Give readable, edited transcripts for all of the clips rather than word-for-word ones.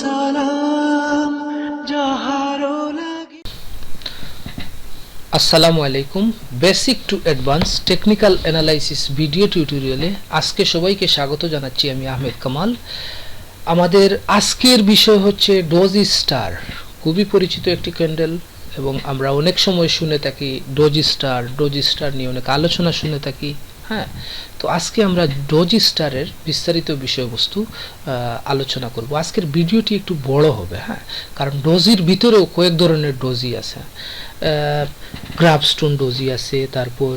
সালাম যাহারো লাগি। আসসালামু আলাইকুম। Basic to advance technical analysis video টিউটোরিয়ালে আজকে সবাইকে স্বাগত জানাচ্ছি। আমি আহমেদ কামাল। আমাদের আজকের বিষয় হচ্ছে ডোজ স্টার, খুবই পরিচিত একটি ক্যান্ডেল এবং আমরা অনেক সময় শুনে থাকি ডোজ স্টার নিয়ে অনেক আলোচনা শুনে থাকি। হ্যাঁ, তো আজকে আমরা ডোজ স্টারের বিস্তারিত বিষয়বস্তু আলোচনা করব। আজকের ভিডিওটি একটু বড় হবে, হ্যাঁ, কারণ ডোজির ভিতরেও কয়েক ধরনের ডোজি আছে। গ্রাফস্টোন ডোজি আছে, তারপর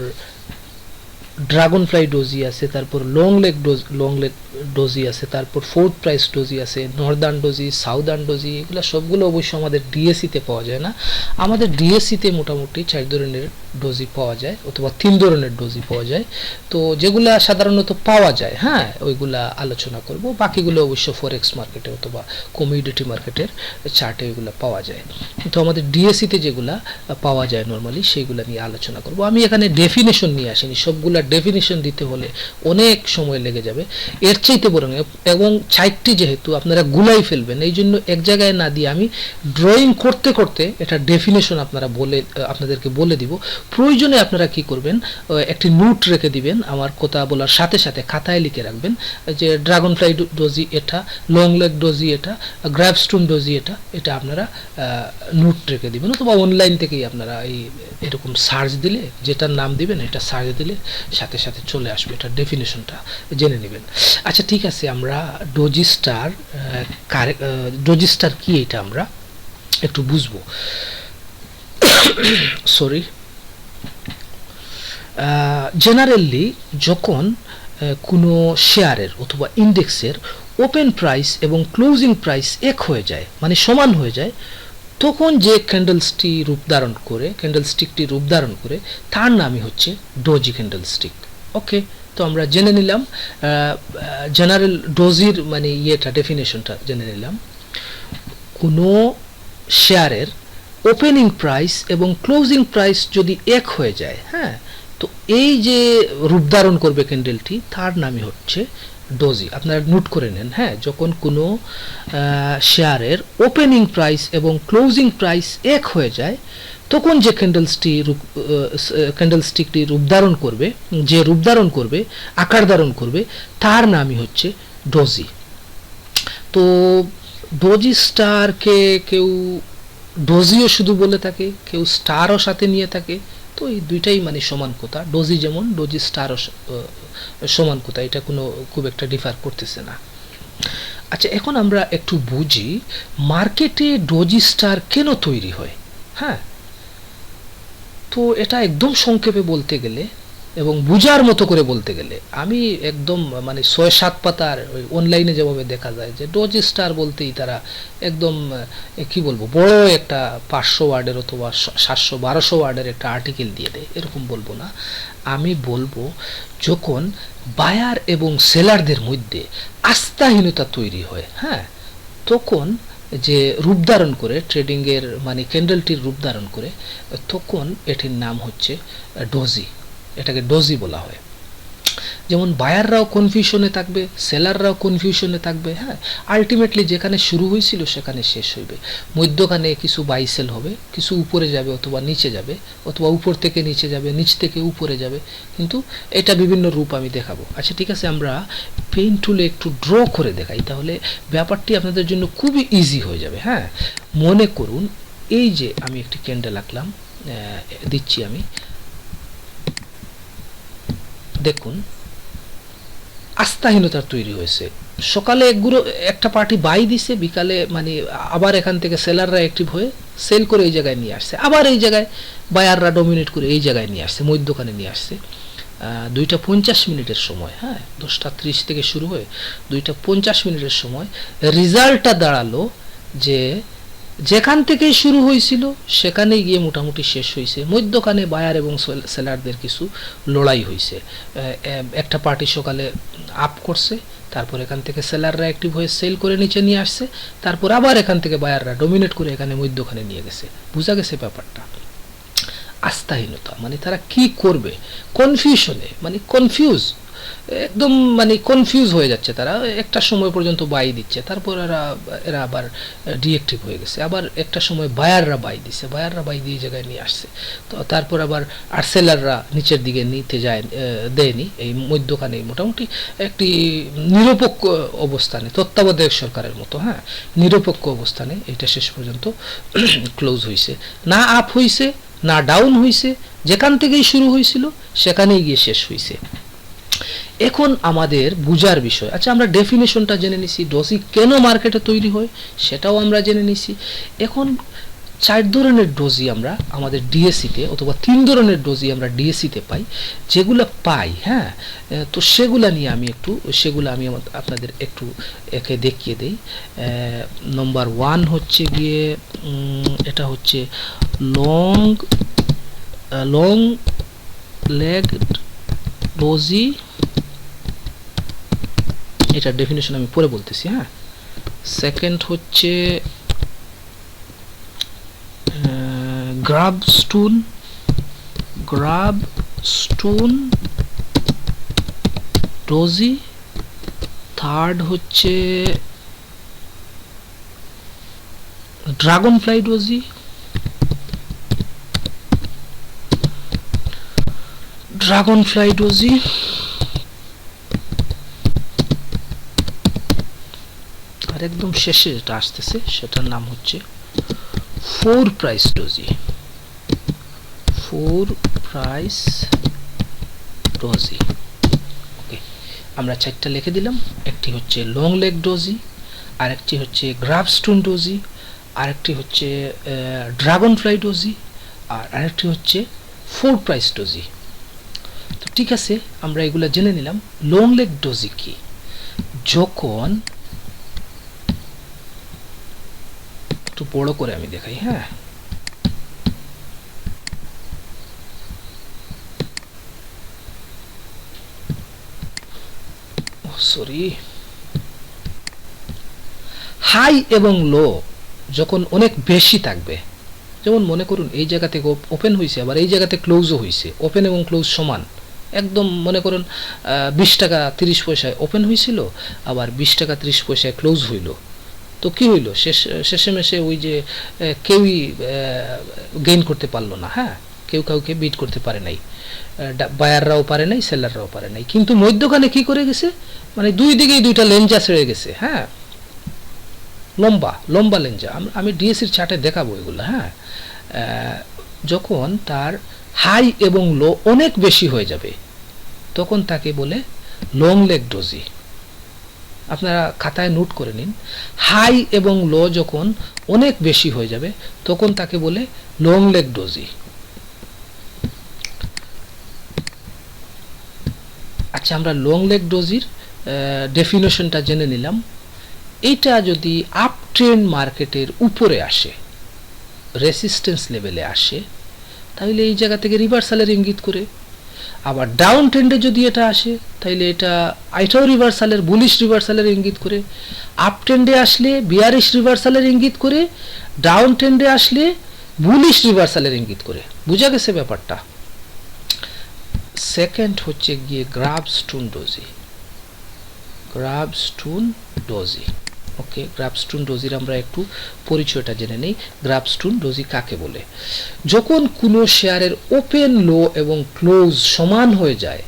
ড্রাগন ফ্লাই ডোজি আছে, তারপর লং লেগ ডোজি আছে, তারপর ফোর্থ প্রাইস ডোজি আছে, নর্দার্ন ডোজি, সাউদার্ন ডোজি, এগুলো সবগুলো অবশ্য আমাদের ডিএসিতে পাওয়া যায় না। আমাদের ডিএসিতে মোটামুটি 4 ধরনের ডোজি পাওয়া যায় অথবা 3 ধরনের ডোজি পাওয়া যায়। তো যেগুলা সাধারণত পাওয়া যায়, হ্যাঁ, ওইগুলা আলোচনা করব। বাকিগুলো অবশ্য ফরেক্স মার্কেটে অথবা কমিউডিটি মার্কেটের চার্টে ওইগুলো পাওয়া যায়। তো আমাদের ডিএসিতে যেগুলা পাওয়া যায় নর্মালি সেইগুলো নিয়ে আলোচনা করব। আমি এখানে ডেফিনেশন নিয়ে আসিনি, সবগুলা ডেফিনেশন দিতে হলে অনেক সময় লেগে যাবে। এর চাইতে বরং, এবং 4টি যেহেতু আপনারা গুলাই ফেলবেন, এই জন্য এক জায়গায় না দিয়ে আমি ড্রয়িং করতে করতে এটা ডেফিনেশন আপনাদেরকে বলে দিব। প্রয়োজনে আপনারা কি করবেন, একটি নোট রেখে দিবেন, আমার কথা বলার সাথে সাথে খাতায় লিখে রাখবেন যে ড্রাগন ফ্লাই ডোজি এটা, লং লেগ ডোজি এটা, গ্র্যাভস্টোন ডোজি এটা আপনারা নোট রেখে দিবেন, অথবা অনলাইন থেকেই আপনারা এরকম সার্চ দিলে, যেটার নাম দিবেন এটা সার্চ দিলে সাথে সাথে চলে আসবে, এটা ডেফিনেশনটা জেনে নেবেন। আচ্ছা, ঠিক আছে, আমরা ডোজি স্টার কি এটা আমরা একটু বুঝবো। সরি। জেনারেলি যখন কোনো শেয়ারের অথবা ইন্ডেক্সের ওপেন প্রাইস এবং ক্লোজিং প্রাইস এক হয়ে যায়, মানে সমান হয়ে যায়, তখন যে ক্যান্ডেলস্টিকটি রূপ ধারণ করে তার নামই হচ্ছে ডোজি ক্যান্ডেলস্টিক। ওকে, তো আমরা জেনে নিলাম জেনারেল ডোজির মানে ডেফিনেশনটা জেনে নিলাম। কোনো শেয়ারের ওপেনিং প্রাইস এবং ক্লোজিং প্রাইস যদি এক হয়ে যায়, হ্যাঁ, তো এই যে রূপ ধারণ করবে ক্যান্ডেলটি তার নামই হচ্ছে ডোজি। আপনারা নোট করে নেন, হ্যাঁ, যখন কোনো শেয়ারের ওপেনিং প্রাইস এবং ক্লোজিং প্রাইস এক হয়ে যায়, তখন যে ক্যান্ডেলস্টিকটি রূপ ধারণ করবে, আকার ধারণ করবে, তার নামই হচ্ছে ডোজি। তো ডোজি স্টারকে কেউ ডোজিও শুধু বলে থাকে, কেউ স্টারও সাথে নিয়ে থাকে। তো এই দুইটাই মানে সমান কথা, ডোজি যেমন ডোজি স্টারও সমান কথা, এটা কোনো খুব একটা ডিফার করতেছে না। আচ্ছা, এখন আমরা একটু বুঝি মার্কেটে ডোজি স্টার কেন তৈরি হয়। হ্যাঁ, তো এটা একদম সংক্ষেপে বলতে গেলে এবং বুঝার মতো করে বলতে গেলে, আমি একদম মানে 6-7 পাতার ওই অনলাইনে যেভাবে দেখা যায় যে ডোজি স্টার বলতেই তারা একদম কি বলবো, বড় একটা 500 ওয়ার্ডের অথবা 700-1200 ওয়ার্ডের একটা আর্টিকেল দিয়ে দেয়, এরকম বলবো না। আমি বলবো যখন বায়ার এবং সেলারদের মধ্যে আস্থাহীনতা তৈরি হয়, হ্যাঁ, তখন যে রূপ ধারণ করে ট্রেডিংয়ের মানে ক্যান্ডেলটির রূপ ধারণ করে, তখন এটির নাম হচ্ছে ডোজি। এটাকে ডোজি বলা হয়। যেমন বায়াররাও কনফিউশনে থাকবে, সেলাররাও কনফিউশনে থাকবে, হ্যাঁ, আলটিমেটলি যেখানে শুরু হয়েছিল সেখানে শেষ হইবে। মধ্যখানে কিছু বাই সেল হবে, কিছু উপরে যাবে অথবা নিচে যাবে, অথবা উপর থেকে নিচে যাবে, নিচ থেকে উপরে যাবে, কিন্তু এটা বিভিন্ন রূপ আমি দেখাবো। আচ্ছা, ঠিক আছে, আমরা পেন টুলে একটু ড্র করে দেখাই, তাহলে ব্যাপারটি আপনাদের জন্য খুবই ইজি হয়ে যাবে। হ্যাঁ, মনে করুন এই যে আমি একটি ক্যান্ডেল আঁকলাম, দিচ্ছি আমি, দেখুন আস্থাহীনতার তৈরি হয়েছে। সকালে একটা পার্টি বাই দিছে, বিকালে মানে আবার এখান থেকে সেলাররা অ্যাক্টিভ হয়ে সেল করে এই জায়গায় নিয়ে আসছে, আবার এই জায়গায় বায়াররা ডমিনেট করে এই জায়গায় নিয়ে আসছে, মধ্যখানে নিয়ে আসছে। 2:50 মিনিটের সময়, হ্যাঁ, 10:30 থেকে শুরু হয়ে 2:50 মিনিটের সময় রেজাল্টটা দাঁড়ালো যে যেখান থেকে শুরু হয়েছিল সেখানে গিয়ে মোটামুটি শেষ হয়েছে। মধ্যখানে বায়ার এবং সেলারদের কিছু লড়াই হয়েছে। একটা পার্টি সকালে আপ করছে, তারপর এখান থেকে সেলাররা অ্যাক্টিভ হয়ে সেল করে নিচে নিয়ে আসছে, তারপর আবার এখান থেকে বায়াররা ডমিনেট করে এখানে মধ্যখানে নিয়ে গেছে। বোঝা গেছে ব্যাপারটা? আস্থাহীনতা মানে তারা কি করবে, কনফিউশনে, মানে কনফিউজ একদম মানে কনফিউজ হয়ে যাচ্ছে, তারা একটা সময় পর্যন্ত বাই দিচ্ছে, তারপর এরা আবার ডিএক্টিভ হয়ে গেছে, আবার একটা সময় বায়াররা বাই দিচ্ছে, বায়াররা বাই দিয়ে জায়গায় নিয়ে আসছে, তো তারপর আবার আর সেলাররা নিচের দিকে নিতে যায়, দেয়নি, এই মধ্যখানে মোটামুটি একটি নিরপেক্ষ অবস্থানে, তত্ত্বাবধায়ক সরকারের মতো, হ্যাঁ, নিরপেক্ষ অবস্থানে এটা শেষ পর্যন্ত ক্লোজ হয়েছে, না আপ হয়েছে না ডাউন হয়েছে, যেখান থেকেই শুরু হয়েছিল সেখানেই গিয়ে শেষ হয়েছে। এখন আমাদের বুঝার বিষয়, আচ্ছা আমরা ডেফিনেশনটা জেনে নিছি, ডোজি কেন মার্কেটে তৈরি হয় সেটাও আমরা জেনে নিছি। এখন 4 ধরনের ডোজি আমরা আমাদের ডিএসিতে, অথবা 3 ধরনের ডোজি আমরা ডিএসিতে পাই, যেগুলো পাই, হ্যাঁ, তো সেগুলা নিয়ে আমি আপনাদের একটু একে দেখিয়ে দেই। নম্বর 1 হচ্ছে গিয়ে এটা হচ্ছে লং লেগ ডোজি, এটার ডেফিনেশন আমি পরে বলতেছি, হ্যাঁ। সেকেন্ড হচ্ছে গ্রাবস্টুন ডোজি। থার্ড হচ্ছে ড্রাগনফ্লাই ডোজি। আর একদম শেষে যেটা আসতেছে সেটার নাম হচ্ছে 4 প্রাইস ডোজি। ওকে, আমরা 4টা লিখে দিলাম। একটি হচ্ছে লং লেগ ডোজি, আরেকটি হচ্ছে গ্রাবস্টোন ডোজি, আরেকটি হচ্ছে ড্রাগনফ্লাই ডোজি, আর আরেকটি হচ্ছে 4 প্রাইস ডোজি। তো ঠিক আছে, আমরা এগুলা জেনে নিলাম। লং লেগ ডোজি কি? যখন একটু বড় করে আমি দেখাই, হ্যাঁ, সরি, হাই এবং লো যখন অনেক বেশি থাকবে, যেমন মনে করুন এই জায়গা থেকে ওপেন হয়েছে, আবার এই জায়গাতে ক্লোজও হয়েছে, ওপেন এবং ক্লোজ সমান, একদম মনে করুন 20 টাকা 30 পয়সায় ওপেন হয়েছিল, আবার 20 টাকা 30 পয়সায় ক্লোজ হইল, তো কি হইল, শেষে ওই যে কেউই গেইন করতে পারলো না, হ্যাঁ, কেউ কাউকে বিট করতে পারে নাই, বায়াররাও পারে নাই, সেলাররাও পারে নাই, কিন্তু মধ্যখানে কি করে গেছে, মানে দুই দিকেই দুইটা লেঞ্জা ছেড়ে গেছে, হ্যাঁ, লম্বা লেঞ্জা। আমি ডিএসির চার্টে দেখাবো এগুলো, হ্যাঁ। যখন তার হাই এবং লো অনেক বেশি হয়ে যাবে তখন তাকে বলে লং লেগ ডোজি। আপনারা খাতায় নোট করে নিন, হাই এবং লো যখন অনেক বেশি হয়ে যাবে তখন তাকে বলে লং লেগ ডোজি। আচ্ছা, আমরা লং লেগ ডোজির ডেফিনেশনটা জেনে নিলাম। এটা যদি আপ ট্রেন্ড মার্কেটের উপরে আসে, রেসিস্টেন্স লেভেলে আসে, তাহলে এই জায়গা থেকে রিভার্সালের ইঙ্গিত করে। আবার ডাউন ট্রেন্ডে যদি এটা আসে তাহলে এটাও রিভার্সালের, বুলিশ রিভার্সালের ইঙ্গিত করে। আপ ট্রেন্ডে আসলে বিয়ারিশ রিভার্সালের ইঙ্গিত করে, ডাউন ট্রেন্ডে আসলে বুলিশ রিভার্সালের ইঙ্গিত করে। বুঝা গেছে ব্যাপারটা? সেকেন্ড হচ্ছে গিয়ে গ্রাবস্টোন ডোজি। ওকে, গ্রাবস্টোন ডোজির আমরা একটু পরিচয়টা জেনে নেই। গ্রাবস্টোন ডোজি কাকে বলে? যখন কোনো শেয়ারের ওপেন, লো এবং ক্লোজ সমান হয়ে যায়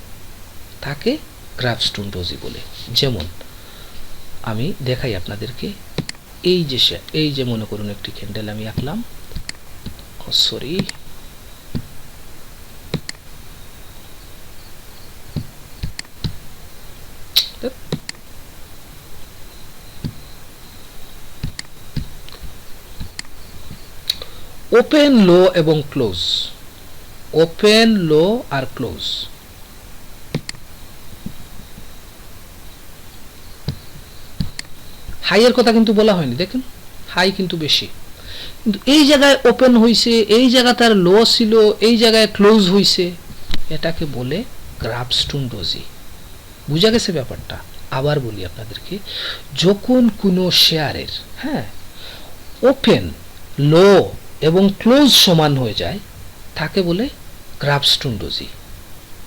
তাকে গ্রাবস্টোন ডোজি বলে। যেমন আমি দেখাই আপনাদেরকে, এই যে মনে করুন একটি ক্যান্ডেল আমি আঁকলাম, সরি, ওপেন, লো এবং ক্লোজ, ওপেন, লো আর ক্লোজ। হাইয়ের কথা কিন্তু বলা হয়নি, দেখেন হাই কিন্তু বেশি, কিন্তু এই জায়গায় ওপেন হয়েছে, এই জায়গা তার লো ছিল, এই জায়গায় ক্লোজ হয়েছে, এটাকে বলে গ্রাবস্টোন ডোজি। বুঝা গেছে ব্যাপারটা? আবার বলি আপনাদেরকে, যখন কোনো শেয়ারের, হ্যাঁ, ওপেন, লো এবং ক্লোজ সমান হয়ে যায় তাকে বলে গ্রাবস্টোন ডোজি।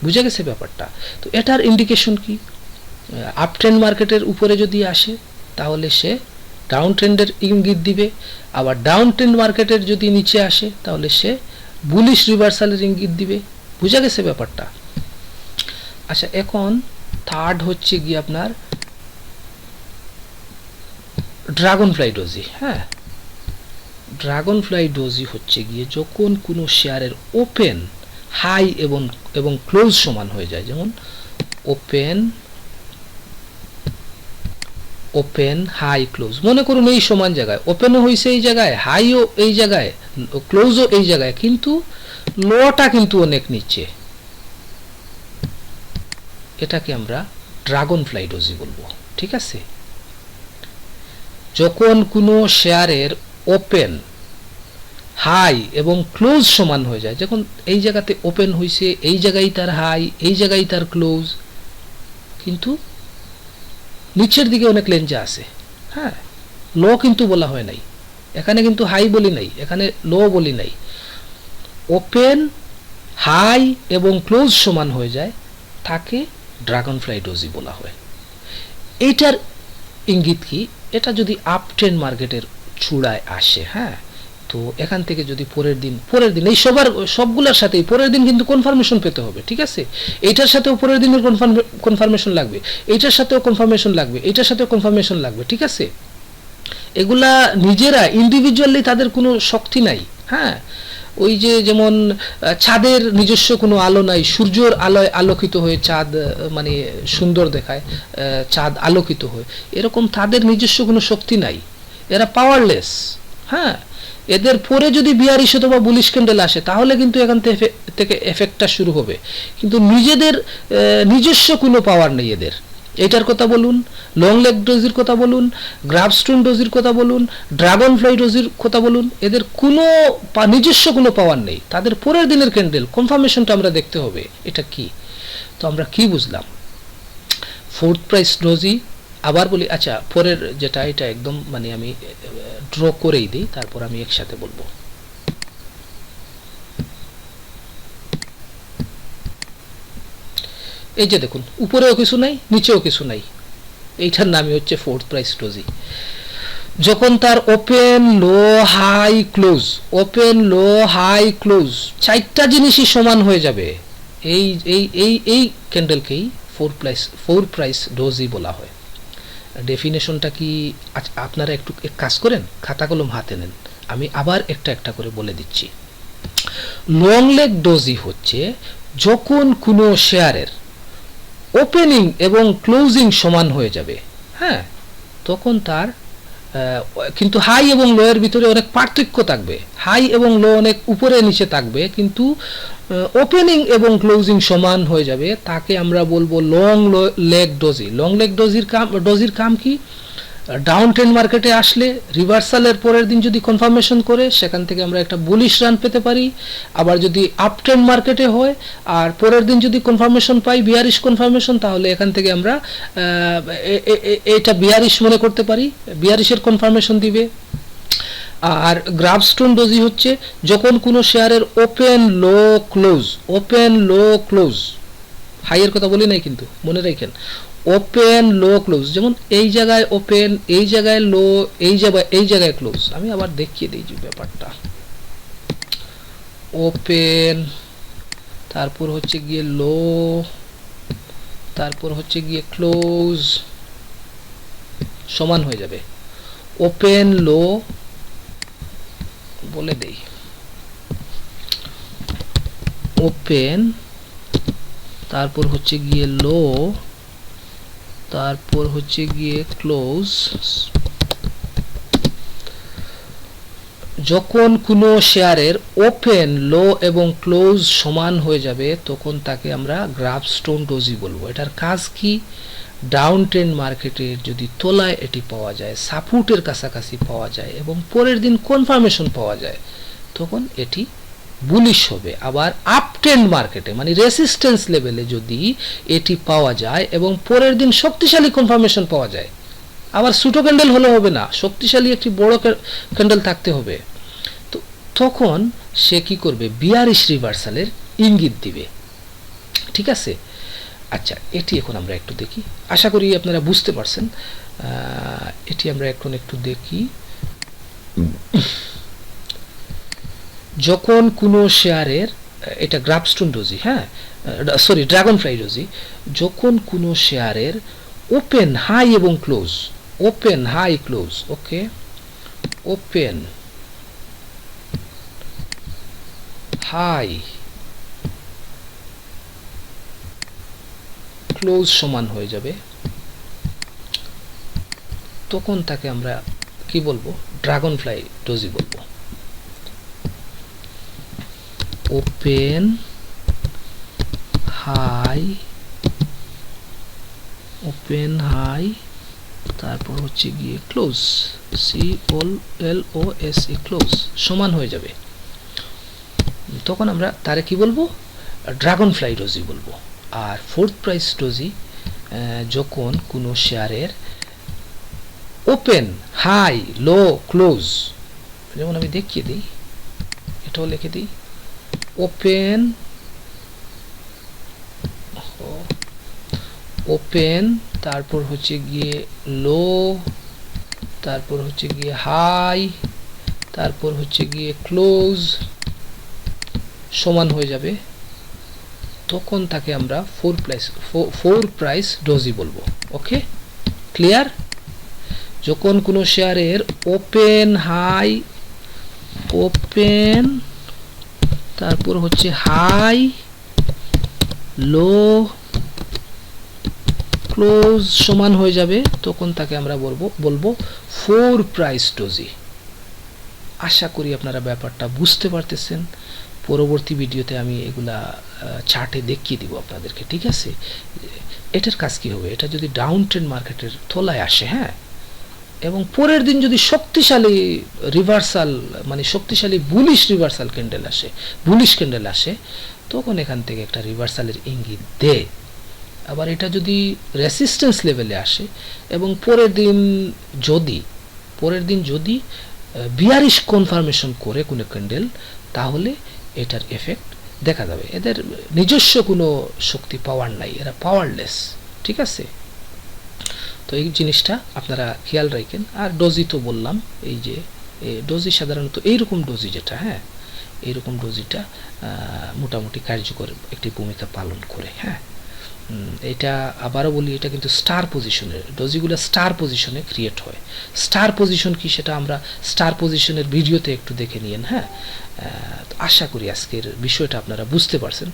বুঝে গেছে ব্যাপারটা? তো এটার ইন্ডিকেশন কি? আপ ট্রেন্ড মার্কেটের উপরে যদি আসে তাহলে সে ডাউন ট্রেন্ডের ইঙ্গিত দিবে, আবার ডাউন ট্রেন্ড মার্কেটের যদি নিচে আসে তাহলে সে বুলিশ রিভার্সালের ইঙ্গিত দিবে। বুঝা গেছে ব্যাপারটা? আচ্ছা, এখন থার্ড হচ্ছে গিয়ে আপনার ড্রাগন ফ্লাই ডোজি। হ্যাঁ, ড্রাগন ফ্লাই ডোজি হচ্ছে গিয়ে যখন কোনো শেয়ারের ওপেন, হাই এবং ক্লোজ সমান হয়ে যায়, যেমন ওপেন হাই ক্লোজ, মনে করুন এই সমান জায়গায় ওপেনও হয়েছে এই জায়গায়, হাইও এই জায়গায়, ক্লোজও এই জায়গায়, কিন্তু লোটা কিন্তু অনেক নিচে, এটাকে আমরা ড্রাগন ফ্লাই ডোজি বলবো। ঠিক আছে? যখন কোনো শেয়ারের ওপেন, হাই এবং ক্লোজ সমান হয়ে যায়, যখন এই জায়গাতে ওপেন হয়েছে, এই জায়গায় তার হাই, এই জায়গায় তার ক্লোজ, কিন্তু নিচের দিকে অনেক লেঞ্জা আছে। হ্যাঁ, লো কিন্তু বলা হয় নাই এখানে, কিন্তু হাই বলি নাই এখানে, লো বলি নাই। ওপেন, হাই এবং ক্লোজ সমান হয়ে যায়, তাকে ড্রাগন ফ্লাই ডোজি বলা হয়। এইটার ইঙ্গিত কি? এটা যদি আপ ট্রেন্ড মার্কেটের চূড়ায় আসে, হ্যাঁ, তো এখান থেকে যদি পরের দিন এই সবগুলোর সাথেই পরের দিন কিন্তু কনফার্মেশন পেতে হবে। ঠিক আছে? এইটার সাথেও পরের দিনের কনফার্মেশন লাগবে, এইটার সাথেও কনফার্মেশন লাগবে, এইটার সাথেও কনফার্মেশন লাগবে। ঠিক আছে? এগুলা নিজেরা ইন্ডিভিজুয়ালি তাদের কোনো শক্তি নাই। হ্যাঁ, ওই যে যেমন চাঁদের নিজস্ব কোনো আলো নাই, সূর্যর আলোয় আলোকিত হয়ে চাঁদ মানে সুন্দর দেখায়, চাঁদ আলোকিত হয়, এরকম তাদের নিজস্ব কোনো শক্তি নাই, এরা পাওয়ারলেস। হ্যাঁ, এদের পরে যদি বিয়ারিশ অথবা বুলিশ ক্যান্ডেল আসে তাহলে কিন্তু এখান থেকে এফেক্টটা শুরু হবে, কিন্তু নিজেদের নিজস্ব কোনো পাওয়ার নেই এদের। এটার কথা বলুন, লং লেগ ডোজির কথা বলুন, গ্রাফস্টোন ডোজির কথা বলুন, ড্রাগন ফ্লাই ডোজির কথা বলুন, এদের কোনো নিজস্ব কোনো পাওয়ার নেই। তাদের পরের দিনের ক্যান্ডেল কনফার্মেশনটা আমরা দেখতে হবে এটা কি। তো আমরা কি বুঝলাম? Fourth price doji. আবার বলি, আচ্ছা পরের যেটা, এটা একদম মানে আমি ড্র করেই দিই, তারপর আমি একসাথে বলবো। এই যে দেখুন, উপরেও কিছু নাই, নিচেও কিছু নাই, এইটার নামই হচ্ছে ফোর্থ প্রাইস ডোজি। যখন তার ওপেন, লো, হাই, ক্লোজ, ওপেন, লো, হাই, ক্লোজ, চারটা জিনিসই সমান হয়ে যাবে, এই এই এই এই ক্যান্ডেলকেই ফোর প্রাইস ডোজি বলা হয়। ডেফিনেশনটা কি আপনারা একটু এক কাজ করেন, খাতা কলম হাতে নেন, আমি আবার একটা করে বলে দিচ্ছি। লং লেগ ডোজি হচ্ছে যখন কোনো শেয়ারের ওপেনিং এবং ক্লোজিং সমান হয়ে যাবে, হ্যাঁ, তখন তার কিন্তু হাই এবং লো এর ভিতরে অনেক পার্থক্য থাকবে, হাই এবং লো অনেক উপরে নিচে থাকবে, কিন্তু ওপেনিং এবং ক্লোজিং সমান হয়ে যাবে, তাকে আমরা বলবো long leg doji. Long leg ডোজির কাম কি? ডাউন ট্রেন্ড মার্কেটে আসলে রিভার্সালের পরের দিন যদি কনফার্মেশন করে, সেখান থেকে আমরা একটা বুলিশ রান পেতে পারি। আবার যদি আপ ট্রেন্ড মার্কেটে হয় আর পরের দিন যদি কনফার্মেশন পাই, বিয়ারিশ কনফার্মেশন, তাহলে এখান থেকে আমরা এটা বিয়ারিশ মনে করতে পারি, বিয়ারিশের কনফার্মেশন দিবে। আর গ্রাফস্টোন ডোজি হচ্ছে যখন কোনো শেয়ারের ওপেন, লো, ক্লোজ, হাইয়ের কথা বলি নাই কিন্তু মনে রাখেন, ওপেন, লো, ক্লোজ, যেমন এই জায়গায় ওপেন, এই জায়গায় লো, এই জায়গায় ক্লোজ। আমি আবার দেখিয়ে দিই যে ব্যাপারটা, ওপেন, তারপর হচ্ছে গিয়ে লো, তারপর হচ্ছে গিয়ে ক্লোজ, সমান হয়ে যাবে। ওপেন, লো বলে দেই, ওপেন, তারপর হচ্ছে গিয়ে লো, তারপর হচ্ছে গিয়ে ক্লোজ। যখন কোনো শেয়ারের ওপেন, লো এবং ক্লোজ সমান হয়ে যাবে তখন তাকে আমরা গ্রাফস্টোন ডোজি বলবো। এটার কাজ কি? ডাউন ট্রেন্ড মার্কেটে যদি তলায় এটি পাওয়া যায়, সাপোর্টের কাছাকাছি পাওয়া যায় এবং পরের দিন কনফার্মেশন পাওয়া যায়, তখন এটি বুলিশ হবে। আবার আপ ট্রেন্ড মার্কেটে মানে রেসিস্টেন্স লেভেলে যদি এটি পাওয়া যায় এবং পরের দিন শক্তিশালী কনফার্মেশন পাওয়া যায়, আবার ছোট ক্যান্ডেল হলে হবে না, শক্তিশালী একটি বড় ক্যান্ডেল থাকতে হবে, তো তখন সে কি করবে? বিয়ারিশ রিভার্সালের ইঙ্গিত দিবে। ঠিক আছে। আচ্ছা, এটি এখন আমরা একটু দেখি, আশা করি আপনারা বুঝতে পারছেন। এটি আমরা এখন একটু দেখি। যখন কোনো শেয়ারের, এটা গ্রাফস্টোন ডোজি, হ্যাঁ সরি ড্রাগন ফ্লাই ডোজি, যখন কোনো শেয়ারের ওপেন হাই এবং ক্লোজ, ওপেন হাই ক্লোজ, ওকে, ওপেন হাই ক্লোজ সমান হয়ে যাবে, তখন তাকে আমরা কি বলবো, ড্রাগন ফ্লাই ডোজি বলবো। ওপেন হাই, ওপেন হাই, তারপর হচ্ছে গিয়ে ক্লোজ, CLOSE ক্লোজ সমান হয়ে যাবে, তখন আমরা তারে কি বলবো, ড্রাগন ফ্লাই ডোজি বলবো। আর ফোর্থ প্রাইস ডোজি, যখন কোনো শেয়ারের ওপেন হাই লো ক্লোজ, যেমন আমি দেখিয়ে দিই, এটাও লিখে দিই, ওপেন ওপেন, তারপর হচ্ছে গিয়ে লো, তারপর হচ্ছে গিয়ে হাই, তারপর হচ্ছে গিয়ে ক্লোজ সমান হয়ে যাবে, তখন তাকে আমরা ফোর প্রাইস ডোজি বলবো। ওকে, ক্লিয়ার? যখন কোনো শেয়ারের ওপেন হাই, ওপেন, তারপর হচ্ছে হাই লো ক্লোজ সমান হয়ে যাবে, তখন তাকে আমরা বলবো ফোর প্রাইস ডোজি। আশা করি আপনারা ব্যাপারটা বুঝতে পারতেছেন। পরবর্তী ভিডিওতে আমি এগুলা চার্টে দেখিয়ে দিব আপনাদেরকে, ঠিক আছে? এটার কাজ কি হবে, এটা যদি ডাউন ট্রেন্ড মার্কেটের তলায় আসে, হ্যাঁ, এবং পরের দিন যদি শক্তিশালী রিভার্সাল, মানে শক্তিশালী বুলিশ রিভার্সাল ক্যান্ডেল আসে, বুলিশ ক্যান্ডেল আসে, তখন এখান থেকে একটা রিভার্সালের ইঙ্গিত দেয়। আবার এটা যদি রেসিস্ট্যান্স লেভেলে আসে এবং পরের দিন যদি বিয়ারিশ কনফার্মেশন করে কোনো ক্যান্ডেল, তাহলে এটার এফেক্ট দেখা যাবে। এদের নিজস্ব কোনো শক্তি, পাওয়ার নাই, এরা পাওয়ারলেস, ঠিক আছে? তো এই জিনিসটা আপনারা খেয়াল রাখেন। আর ডোজি তো বললাম, এই যে ডোজি সাধারণত এইরকম ডোজি যেটা, হ্যাঁ, এইরকম ডোজিটা মোটামুটি কার্যকর একটি ভূমিকা পালন করে, হ্যাঁ। এটা আবারও বলি, এটা কিন্তু স্টার পজিশনের ডোজিগুলো, স্টার পজিশনে ক্রিয়েট হয়। স্টার পজিশন কি, সেটা আমরা স্টার পজিশনের ভিডিওতে একটু দেখে নিয়েন, হ্যাঁ। আশা করি আজকের বিষয়টা আপনারা বুঝতে পারছেন।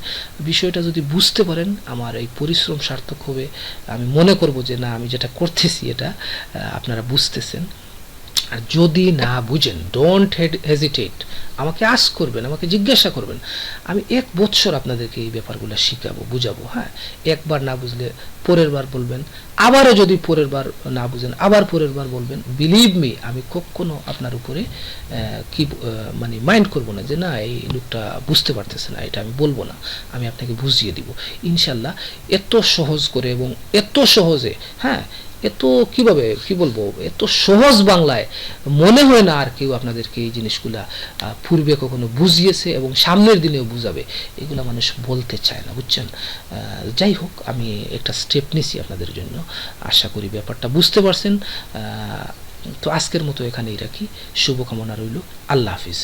বিষয়টা যদি বুঝতে পারেন, আমার এই পরিশ্রম সার্থক হবে। আমি মনে করব যে না, আমি যেটা করতেছি এটা আপনারা বুঝতেছেন। আর যদি না বুঝেন, ডোন্ট হেজিটেট, আমাকে আস্ক করবেন, আমাকে জিজ্ঞাসা করবেন। আমি 1 বছর আপনাদেরকে এই ব্যাপারগুলো শিখাবো, বুঝাবো, হ্যাঁ। একবার না বুঝলে পরের বার বলবেন, আবারও যদি পরের বার না বুঝেন আবার পরের বার বলবেন। বিলিভ মি, আমি কখনো আপনার উপরে মানে মাইন্ড করব না যে না, এই লোকটা বুঝতে পারতেছে না, এটা আমি বলবো না, আমি আপনাকে বুঝিয়ে দিব ইনশাল্লাহ। এত সহজ করে এবং এত সহজে, হ্যাঁ, এত কিভাবে কি বলবো, এত সহজ বাংলায় মনে হয় না আর কেউ আপনাদেরকে এই জিনিসগুলা পূর্বে কখনো বুঝিয়েছে এবং সামনের দিনেও বুঝাবে, এগুলা মানুষ বলতে চায় না, বুঝছেন? যাই হোক, আমি একটা স্টেপ নিছি আপনাদের জন্য। আশা করি ব্যাপারটা বুঝতে পারছেন। তো আজকের মতো এখানেই রাখি, শুভকামনা রইল। আল্লাহ হাফিজ।